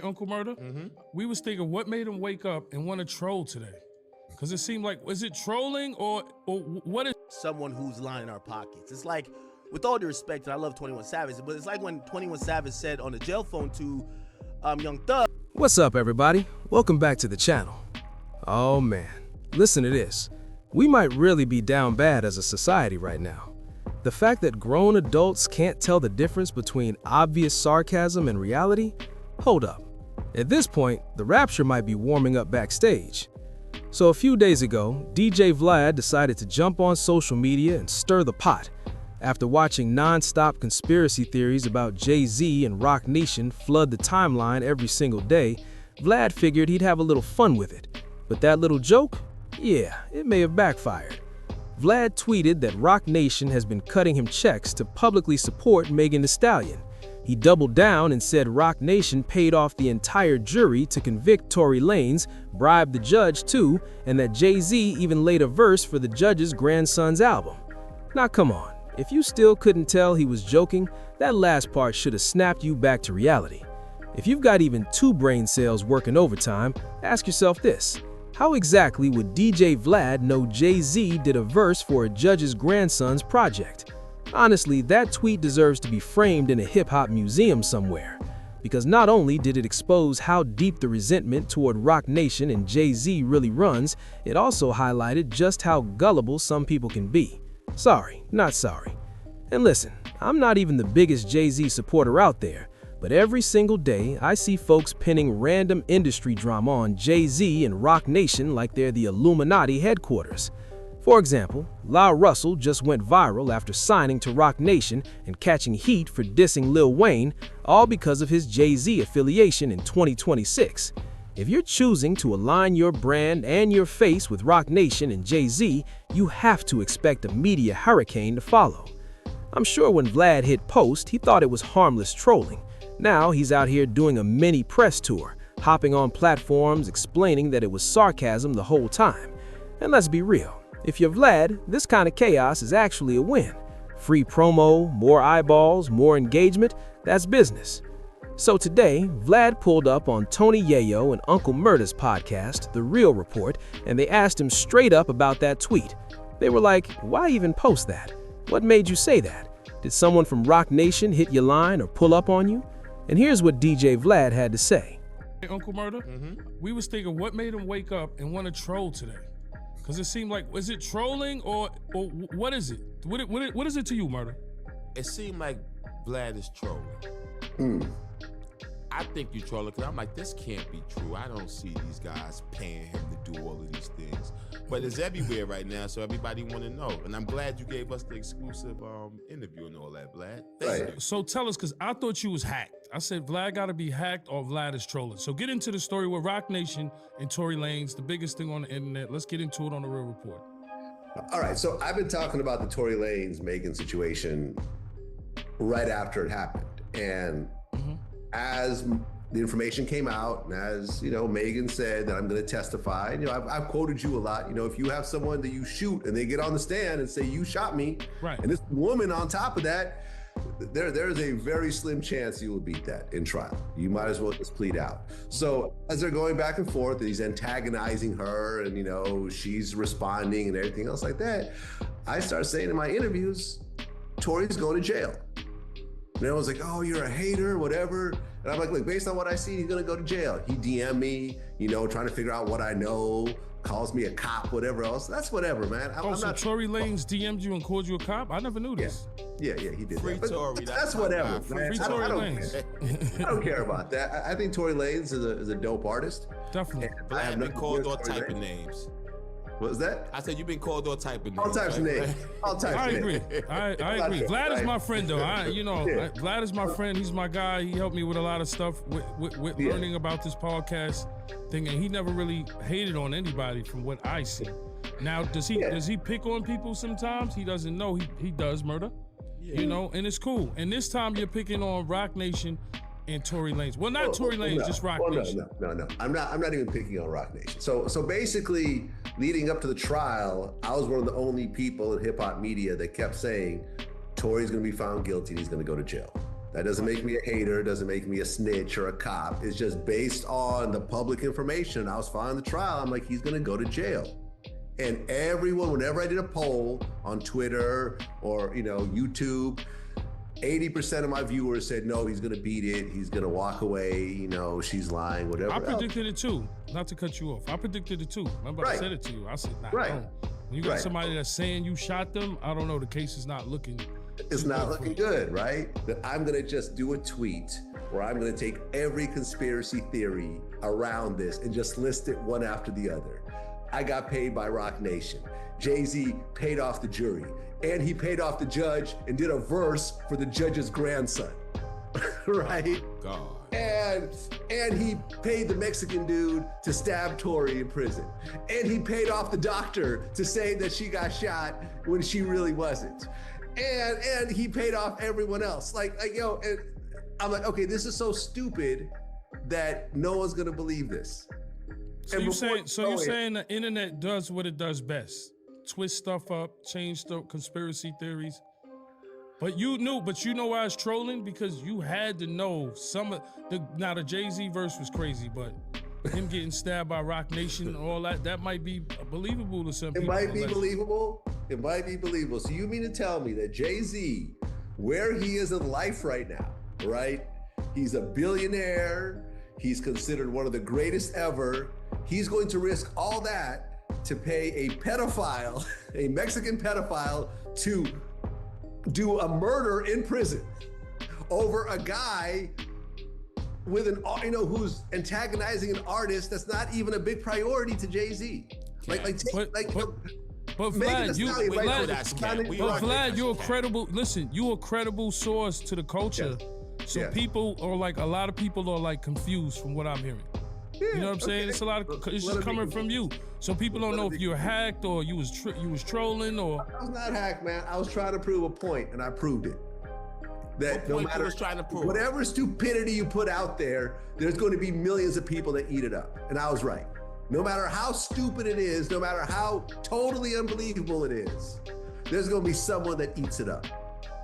Uncle Murder, we was thinking what made him wake up and want to troll today? Because it seemed like, was it trolling or what is... Someone who's lining our pockets. It's like, with all due respect, and I love 21 Savage, but it's like when 21 Savage said on the jail phone to Young Thug. What's up, everybody? Welcome back to the channel. Oh man, listen to this. We might really be down bad as a society right now. The fact that grown adults can't tell the difference between obvious sarcasm and reality? Hold up. At this point, the rapture might be warming up backstage. So a few days ago, DJ Vlad decided to jump on social media and stir the pot. After watching non-stop conspiracy theories about Jay-Z and Roc Nation flood the timeline every single day, Vlad figured he'd have a little fun with it. But that little joke? Yeah, it may have backfired. Vlad tweeted that Roc Nation has been cutting him checks to publicly support Megan Thee Stallion. He doubled down and said Roc Nation paid off the entire jury to convict Tory Lanez, bribed the judge too, and that Jay-Z even laid a verse for the judge's grandson's album. Now come on, if you still couldn't tell he was joking, that last part should have snapped you back to reality. If you've got even 2 brain cells working overtime, ask yourself this. How exactly would DJ Vlad know Jay-Z did a verse for a judge's grandson's project? Honestly, that tweet deserves to be framed in a hip-hop museum somewhere. Because not only did it expose how deep the resentment toward Roc Nation and Jay-Z really runs, it also highlighted just how gullible some people can be. Sorry, not sorry. And listen, I'm not even the biggest Jay-Z supporter out there, but every single day I see folks pinning random industry drama on Jay-Z and Roc Nation like they're the Illuminati headquarters. For example, La Russell just went viral after signing to Roc Nation and catching heat for dissing Lil Wayne, all because of his Jay-Z affiliation in 2026. If you're choosing to align your brand and your face with Roc Nation and Jay-Z, you have to expect a media hurricane to follow. I'm sure when Vlad hit post, he thought it was harmless trolling. Now he's out here doing a mini press tour, hopping on platforms explaining that it was sarcasm the whole time. And let's be real, if you're Vlad, this kind of chaos is actually a win. Free promo, more eyeballs, more engagement, that's business. So today, Vlad pulled up on Tony Yayo and Uncle Murda's podcast, The Real Report, and they asked him straight up about that tweet. They were like, why even post that? What made you say that? Did someone from Roc Nation hit your line or pull up on you? And here's what DJ Vlad had to say. Hey, Uncle Murder, we was thinking what made him wake up and want to troll today? Because it seemed like, was it trolling or what is it? What is it to you, Murder? It seemed like Vlad is trolling. I think you trolling because I'm like, this can't be true. I don't see these guys paying him to do all of these things. But it's everywhere right now, so everybody want to know. And I'm glad you gave us the exclusive interview and all that, Vlad. Thank you. So tell us, because I thought you was hacked. I said Vlad got to be hacked or Vlad is trolling. So get into the story with Roc Nation and Tory Lanez, the biggest thing on the internet. Let's get into it on The Real Report. All right, so I've been talking about the Tory Lanez Megan situation right after it happened. And as the information came out, and as you know, Megan said that I'm going to testify. You know, I've quoted you a lot. You know, if you have someone that you shoot and they get on the stand and say you shot me, right, and this woman on top of that, there is a very slim chance you will beat that in trial. You might as well just plead out. So as they're going back and forth, and he's antagonizing her, and you know she's responding and everything else like that, I start saying in my interviews, Tory's going to jail. And everyone's like, oh, you're a hater, whatever. And I'm like, look, based on what I see, he's gonna go to jail. He DM'd me, you know, trying to figure out what I know, calls me a cop, whatever else. That's whatever, man. I'm so not. Tory Lanez DM'd you and called you a cop? I never knew this. Yeah, he did. Free that. Tory. That's whatever, man. Free Tory Lanez. I don't care about that. I think Tory Lanez is a dope artist. Definitely. Vlad have been called all type of names. What was that? I said you've been called all type of names. All types of names. All types I of agree. names. I agree. Vlad is my friend, though. Vlad is my friend. He's my guy. He helped me with a lot of stuff with learning about this podcast thing, and he never really hated on anybody from what I see. Now, does he pick on people sometimes? He doesn't know. He does, Murder. Yeah. You know, and it's cool. And this time you're picking on Roc Nation and Tory Lanez. Well, not Tory Lanez, just Roc Nation. No. I'm not even picking on Roc Nation. So basically, leading up to the trial, I was one of the only people in hip hop media that kept saying Tory's going to be found guilty and he's going to go to jail. That doesn't make me a hater, doesn't make me a snitch or a cop. It's just based on the public information. I was following the trial. I'm like, he's gonna go to jail. And everyone, whenever I did a poll on Twitter or YouTube, 80% of my viewers said, no, he's gonna beat it. He's gonna walk away. She's lying, whatever. I predicted it too. Not to cut you off. I predicted it too. Remember, I said it to you. I said, nah, right. When you got somebody that's saying you shot them, I don't know. The case is not looking. It's not looking good, right? That I'm gonna just do a tweet where I'm gonna take every conspiracy theory around this and just list it one after the other. I got paid by Roc Nation. Jay-Z paid off the jury, and he paid off the judge and did a verse for the judge's grandson, right? God. And he paid the Mexican dude to stab Tory in prison. And he paid off the doctor to say that she got shot when she really wasn't. And he paid off everyone else. And I'm like, okay, this is so stupid that no one's gonna believe this. So you're saying the internet does what it does best: twist stuff up, change the conspiracy theories. But you know why it's trolling? Because you had to know now the Jay-Z verse was crazy, but him getting stabbed by Roc Nation and all that might be believable to some people. It might be believable. It might be believable. So you mean to tell me that Jay-Z, where he is in life right now, right? He's a billionaire. He's considered one of the greatest ever. He's going to risk all that to pay a pedophile, a Mexican pedophile, to do a murder in prison over a guy with who's antagonizing an artist that's not even a big priority to Jay-Z. But Vlad, you're a credible. Listen, you're a credible source to the culture. Yeah. So people are a lot of people are confused from what I'm hearing. Yeah, you know what I'm saying? It's it's just coming from you. So people don't know if you're hacked or you was trolling or. I was not hacked, man. I was trying to prove a point, and I proved it. That no matter whatever stupidity you put out there, there's going to be millions of people that eat it up, and I was right. No matter how stupid it is, no matter how totally unbelievable it is, there's going to be someone that eats it up.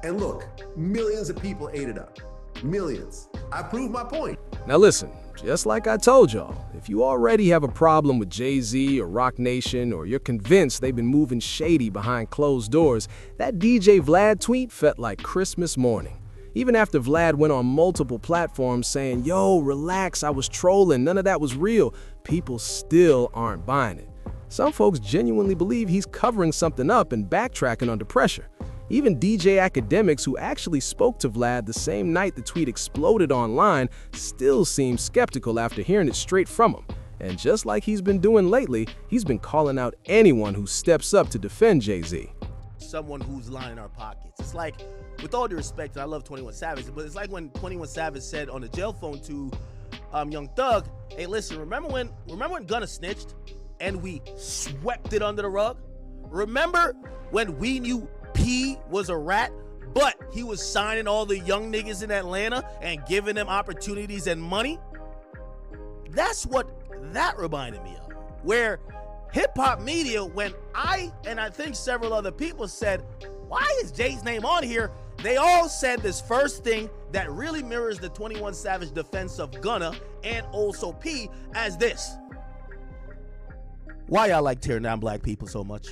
And look, millions of people ate it up. Millions. I proved my point. Now listen, just like I told y'all, if you already have a problem with Jay-Z or Roc Nation, or you're convinced they've been moving shady behind closed doors, that DJ Vlad tweet felt like Christmas morning. Even after Vlad went on multiple platforms saying, yo, relax, I was trolling, none of that was real, people still aren't buying it. Some folks genuinely believe he's covering something up and backtracking under pressure. Even DJ academics who actually spoke to Vlad the same night the tweet exploded online still seem skeptical after hearing it straight from him. And just like he's been doing lately, he's been calling out anyone who steps up to defend Jay-Z. Someone who's lining our pockets. It's like, with all due respect, and I love 21 Savage, but it's like when 21 Savage said on the jail phone to Young Thug, hey, listen, remember when Gunna snitched and we swept it under the rug? Remember when we knew P was a rat, but he was signing all the young niggas in Atlanta and giving them opportunities and money? That's what that reminded me of. Where hip-hop media, when I think several other people said, why is Jay's name on here? They all said this first thing that really mirrors the 21 Savage defense of Gunna and also P as this. Why y'all like tearing down black people so much?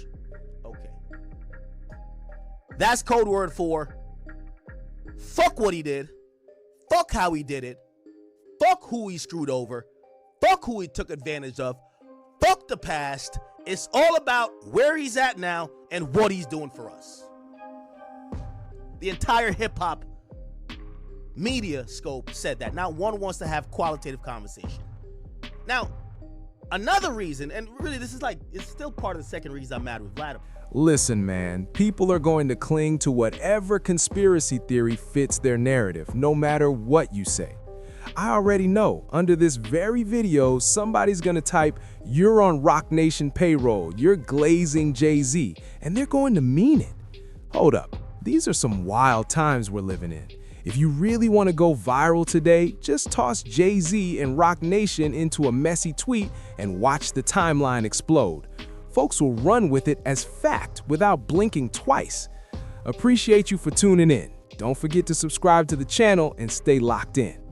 Okay. That's code word for fuck what he did, fuck how he did it, fuck who he screwed over, fuck who he took advantage of, fuck the past. It's all about where he's at now and what he's doing for us. The entire hip-hop media scope said that. Now one wants to have qualitative conversation. Now, another reason, and really this is it's still part of the second reason I'm mad with Vlad. Listen, man, people are going to cling to whatever conspiracy theory fits their narrative, no matter what you say. I already know, under this very video, somebody's gonna type, you're on Roc Nation payroll, you're glazing Jay-Z, and they're going to mean it. Hold up, these are some wild times we're living in. If you really want to go viral today, just toss Jay-Z and Roc Nation into a messy tweet and watch the timeline explode. Folks will run with it as fact without blinking twice. Appreciate you for tuning in. Don't forget to subscribe to the channel and stay locked in.